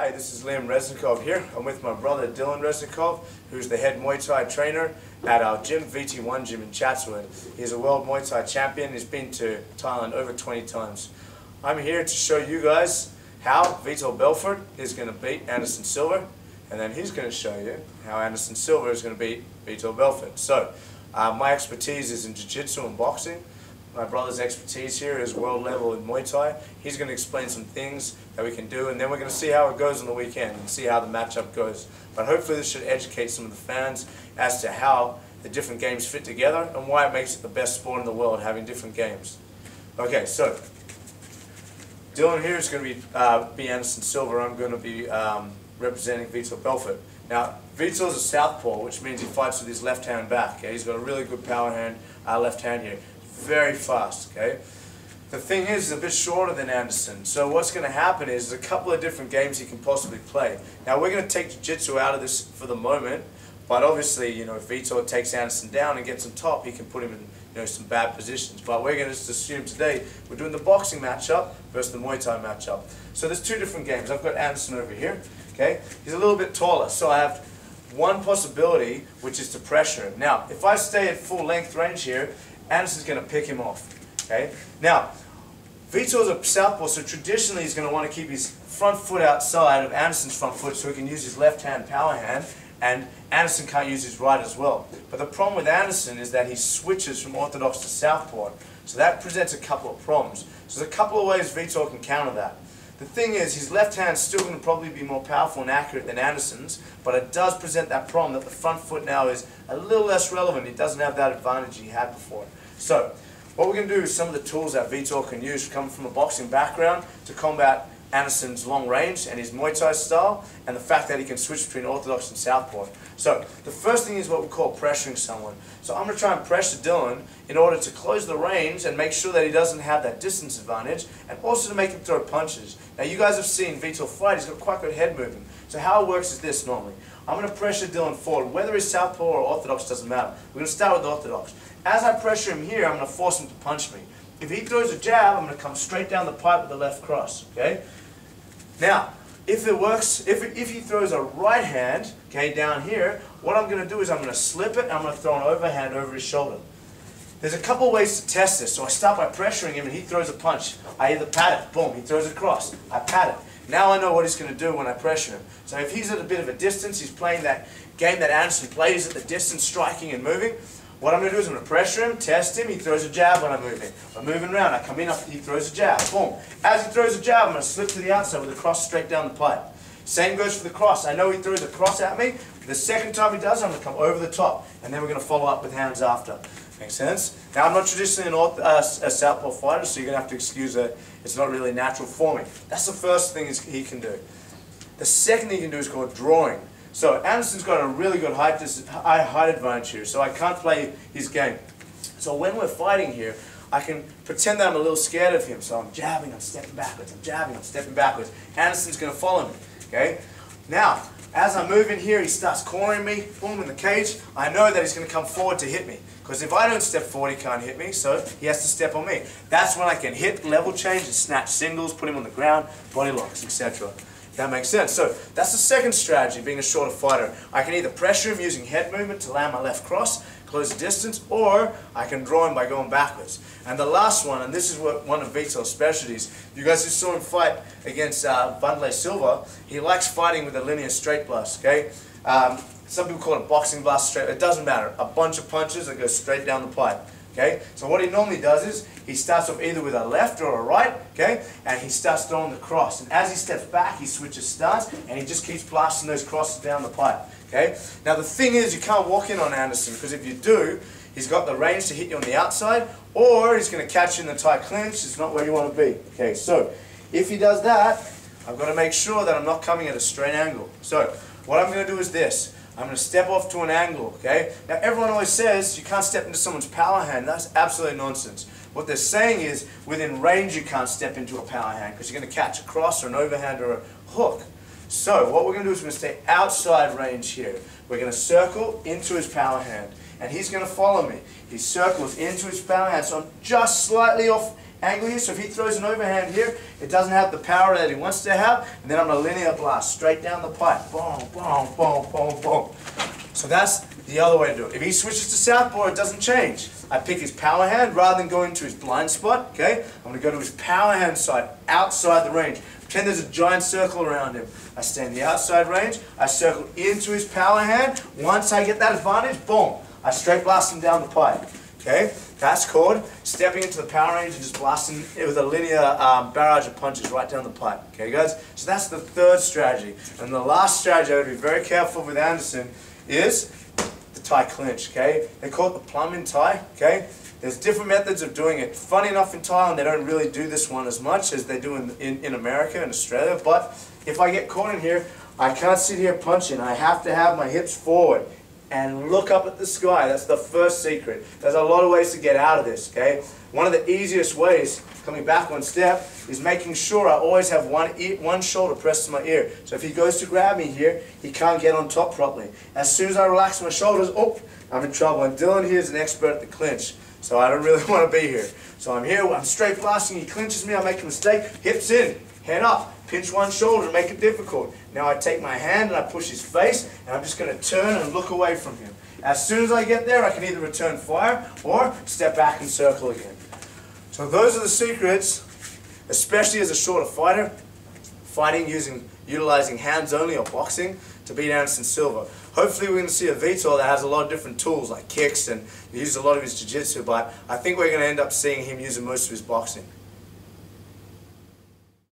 Hi, this is Liam Resnekov here. I'm with my brother Dylan Resnekov, who's the head Muay Thai trainer at our gym, VT1 gym in Chatswood. He's a world Muay Thai champion. He's been to Thailand over 20 times. I'm here to show you guys how Vitor Belfort is going to beat Anderson Silva, and then he's going to show you how Anderson Silva is going to beat Vitor Belfort. So, my expertise is in jiu-jitsu and boxing. My brother's expertise here is world level in Muay Thai. He's going to explain some things that we can do, and then we're going to see how it goes on the weekend and see how the matchup goes. But hopefully this should educate some of the fans as to how the different games fit together and why it makes it the best sport in the world, having different games. Okay, so Dylan here is going to be Anderson Silva. I'm going to be representing Vitor Belfort. Now, Vitor's a southpaw, which means he fights with his left hand back. Okay? He's got a really good power hand, left hand here. Very fast, okay? The thing is, he's a bit shorter than Anderson, so what's going to happen is there's a couple of different games he can possibly play. Now, we're going to take jiu-jitsu out of this for the moment, but obviously, you know, if Vitor takes Anderson down and gets on top, he can put him in, you know, some bad positions. But we're going to just assume today we're doing the boxing matchup versus the Muay Thai matchup. So there's two different games. I've got Anderson over here, okay? He's a little bit taller, so I have one possibility, which is to pressure him. Now, if I stay at full length range here, Anderson's going to pick him off. Okay? Now, Vitor's a southpaw, so traditionally he's going to want to keep his front foot outside of Anderson's front foot so he can use his left hand power hand, and Anderson can't use his right as well. But the problem with Anderson is that he switches from orthodox to southpaw, so that presents a couple of problems. So there's a couple of ways Vitor can counter that. The thing is, his left hand's still going to probably be more powerful and accurate than Anderson's, but it does present that problem that the front foot now is a little less relevant. He doesn't have that advantage he had before. So, what we're going to do is some of the tools that Vitor can use coming from a boxing background to combat Anderson's long range and his Muay Thai style, and the fact that he can switch between orthodox and southpaw. So, the first thing is what we call pressuring someone. So I'm going to try and pressure Dylan in order to close the range and make sure that he doesn't have that distance advantage, and also to make him throw punches. Now, you guys have seen Vitor fight. He's got quite good head movement. So how it works is this normally. I'm going to pressure Dylan forward. Whether he's southpaw or orthodox doesn't matter. We're going to start with orthodox. As I pressure him here, I'm going to force him to punch me. If he throws a jab, I'm going to come straight down the pipe with the left cross. Okay? Now, if it works, if he throws a right hand, okay, down here, what I'm going to do is I'm going to slip it and I'm going to throw an overhand over his shoulder. There's a couple of ways to test this. So I start by pressuring him and he throws a punch. I either pat it, boom, he throws it across. I pat it. Now I know what he's going to do when I pressure him. So if he's at a bit of a distance, he's playing that game that Anderson plays at the distance, striking and moving. What I'm going to do is I'm going to pressure him, test him, he throws a jab when I'm moving. I'm moving around, I come in, he throws a jab, boom. As he throws a jab, I'm going to slip to the outside with a cross straight down the pipe. Same goes for the cross. I know he throws a cross at me. The second time he does, I'm going to come over the top. And then we're going to follow up with hands after. Makes sense? Now, I'm not traditionally a southpaw fighter, so you're going to have to excuse that it's not really natural for me. That's the first thing he can do. The second thing he can do is called drawing. So Anderson's got a really good height advantage here, so I can't play his game. So when we're fighting here, I can pretend that I'm a little scared of him. So I'm jabbing, I'm stepping backwards, I'm jabbing, I'm stepping backwards. Anderson's going to follow me. Okay? Now, as I move in here, he starts cornering me, boom, in the cage. I know that he's going to come forward to hit me. Because if I don't step forward, he can't hit me, so he has to step on me. That's when I can hit, level change, and snatch singles, put him on the ground, body locks, etc. That makes sense. So that's the second strategy, being a shorter fighter. I can either pressure him using head movement to land my left cross, close the distance, or I can draw him by going backwards. And the last one, and this is one of Vitor's specialties, you guys just saw him fight against Anderson Silva. He likes fighting with a linear straight blast, okay? Some people call it boxing blast straight. It doesn't matter. A bunch of punches that go straight down the pipe. Okay? So what he normally does is he starts off either with a left or a right, okay? And he starts throwing the cross. And as he steps back, he switches stance and he just keeps blasting those crosses down the pipe. Okay? Now the thing is, you can't walk in on Anderson, because if you do, he's got the range to hit you on the outside, or he's going to catch you in the tight clinch. It's not where you want to be. Okay, so if he does that, I've got to make sure that I'm not coming at a straight angle. So what I'm going to do is this. I'm going to step off to an angle, okay? Now, everyone always says you can't step into someone's power hand. That's absolutely nonsense. What they're saying is, within range, you can't step into a power hand because you're going to catch a cross or an overhand or a hook. So, what we're going to do is we're going to stay outside range here. We're going to circle into his power hand, and he's going to follow me. He circles into his power hand, so I'm just slightly off angle here, so if he throws an overhand here, it doesn't have the power that he wants to have, and then I'm going to linear blast straight down the pipe. Boom, boom, boom, boom, boom. So that's the other way to do it. If he switches to southpaw, it doesn't change. I pick his power hand rather than going to his blind spot, okay? I'm going to go to his power hand side, outside the range. Pretend there's a giant circle around him. I stay in the outside range, I circle into his power hand. Once I get that advantage, boom, I straight blast him down the pipe, okay? That's called stepping into the power range and just blasting it with a linear barrage of punches right down the pipe, okay guys? So that's the third strategy. And the last strategy I would be very careful with Anderson is the Thai clinch, okay? They call it the plum in Thai, okay? There's different methods of doing it. Funny enough, in Thailand, they don't really do this one as much as they do in America and Australia, but if I get caught in here, I can't sit here punching. I have to have my hips forward and look up at the sky. That's the first secret. There's a lot of ways to get out of this, okay? One of the easiest ways, coming back one step, is making sure I always have one shoulder pressed to my ear. So if he goes to grab me here, he can't get on top properly. As soon as I relax my shoulders, oh, I'm in trouble. And Dylan here is an expert at the clinch, so I don't really want to be here. So I'm here, I'm straight blasting, he clinches me, I make a mistake, hips in, head up, pinch one shoulder to make it difficult. Now I take my hand and I push his face, and I'm just going to turn and look away from him. As soon as I get there, I can either return fire or step back and circle again. So those are the secrets, especially as a shorter fighter, fighting utilizing hands only or boxing to beat Anderson Silva. Hopefully we're going to see a Vitor that has a lot of different tools like kicks and he uses a lot of his jiu-jitsu, but I think we're going to end up seeing him using most of his boxing.